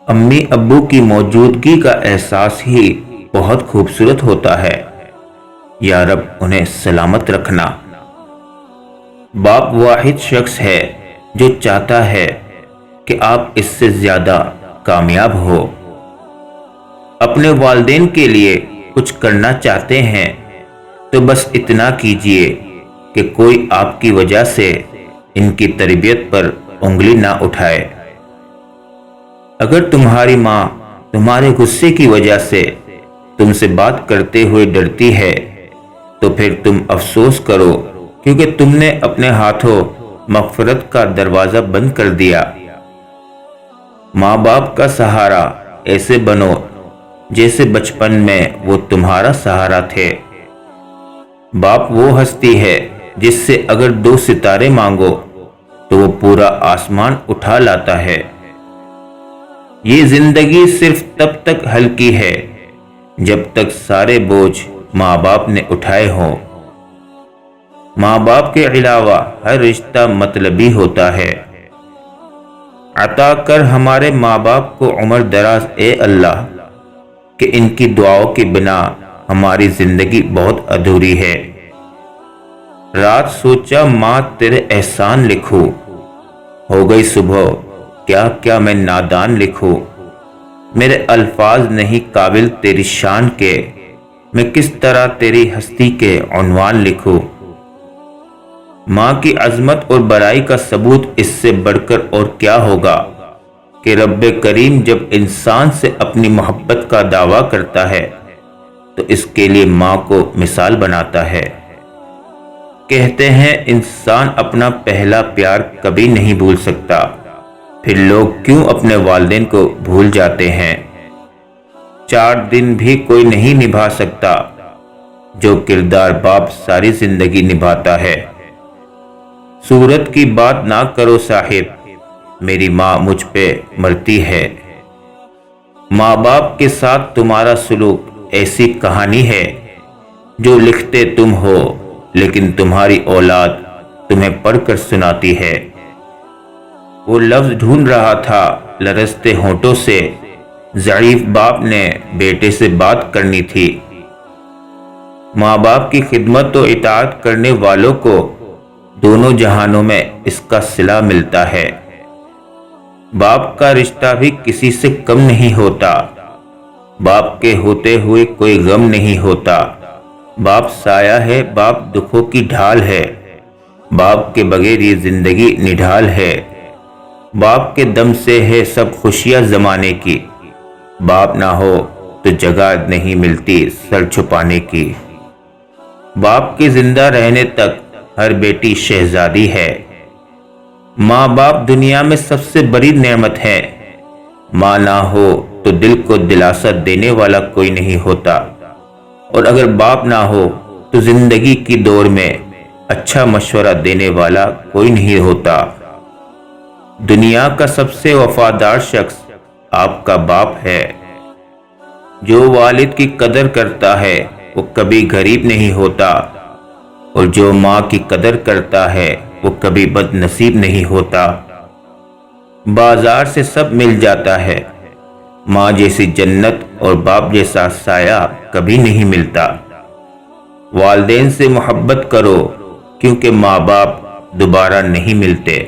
امی ابو کی موجودگی کا احساس ہی بہت خوبصورت ہوتا ہے۔ یا رب انہیں سلامت رکھنا۔ باپ واحد شخص ہے جو چاہتا ہے کہ آپ اس سے زیادہ کامیاب ہو۔ اپنے والدین کے لیے کچھ کرنا چاہتے ہیں تو بس اتنا کیجئے کہ کوئی آپ کی وجہ سے ان کی تربیت پر انگلی نہ اٹھائے۔ اگر تمہاری ماں تمہارے غصے کی وجہ سے تم سے بات کرتے ہوئے ڈرتی ہے تو پھر تم افسوس کرو، کیونکہ تم نے اپنے ہاتھوں مغفرت کا دروازہ بند کر دیا۔ ماں باپ کا سہارا ایسے بنو جیسے بچپن میں وہ تمہارا سہارا تھے۔ باپ وہ ہستی ہے جس سے اگر 2 ستارے مانگو تو وہ پورا آسمان اٹھا لاتا ہے۔ یہ زندگی صرف تب تک ہلکی ہے جب تک سارے بوجھ ماں باپ نے اٹھائے ہوں۔ ماں باپ کے علاوہ ہر رشتہ مطلبی ہوتا ہے۔ عطا کر ہمارے ماں باپ کو عمر دراز اے اللہ، کہ ان کی دعاؤں کی بنا ہماری زندگی بہت ادھوری ہے۔ رات سوچا ماں تیرے احسان لکھوں، ہو گئی صبح کیا کیا میں نادان لکھوں۔ میرے الفاظ نہیں قابل تیری شان کے، میں کس طرح تیری ہستی کے عنوان لکھوں۔ ماں کی عظمت اور بڑائی کا ثبوت اس سے بڑھ کر اور کیا ہوگا کہ رب کریم جب انسان سے اپنی محبت کا دعویٰ کرتا ہے تو اس کے لیے ماں کو مثال بناتا ہے۔ کہتے ہیں انسان اپنا پہلا پیار کبھی نہیں بھول سکتا، پھر لوگ کیوں اپنے والدین کو بھول جاتے ہیں۔ 4 دن بھی کوئی نہیں نبھا سکتا جو کردار باپ ساری زندگی نبھاتا ہے۔ صورت کی بات نہ کرو صاحب، میری ماں مجھ پہ مرتی ہے۔ ماں باپ کے ساتھ تمہارا سلوک ایسی کہانی ہے جو لکھتے تم ہو لیکن تمہاری اولاد تمہیں پڑھ کر سناتی ہے۔ وہ لفظ ڈھونڈ رہا تھا لرزتے ہونٹوں سے، ضعیف باپ نے بیٹے سے بات کرنی تھی۔ ماں باپ کی خدمت و اطاعت کرنے والوں کو دونوں جہانوں میں اس کا صلہ ملتا ہے۔ باپ کا رشتہ بھی کسی سے کم نہیں ہوتا۔ باپ کے ہوتے ہوئے کوئی غم نہیں ہوتا۔ باپ سایہ ہے، باپ دکھوں کی ڈھال ہے، باپ کے بغیر یہ زندگی نڈھال ہے۔ باپ کے دم سے ہے سب خوشیاں زمانے کی، باپ نہ ہو تو جگہ نہیں ملتی سر چھپانے کی۔ باپ کے زندہ رہنے تک ہر بیٹی شہزادی ہے۔ ماں باپ دنیا میں سب سے بڑی نعمت ہے۔ ماں نہ ہو تو دل کو دلاسا دینے والا کوئی نہیں ہوتا، اور اگر باپ نہ ہو تو زندگی کی دور میں اچھا مشورہ دینے والا کوئی نہیں ہوتا۔ دنیا کا سب سے وفادار شخص آپ کا باپ ہے۔ جو والد کی قدر کرتا ہے وہ کبھی غریب نہیں ہوتا، اور جو ماں کی قدر کرتا ہے وہ کبھی بد نصیب نہیں ہوتا۔ بازار سے سب مل جاتا ہے، ماں جیسی جنت اور باپ جیسا سایہ کبھی نہیں ملتا۔ والدین سے محبت کرو کیونکہ ماں باپ دوبارہ نہیں ملتے۔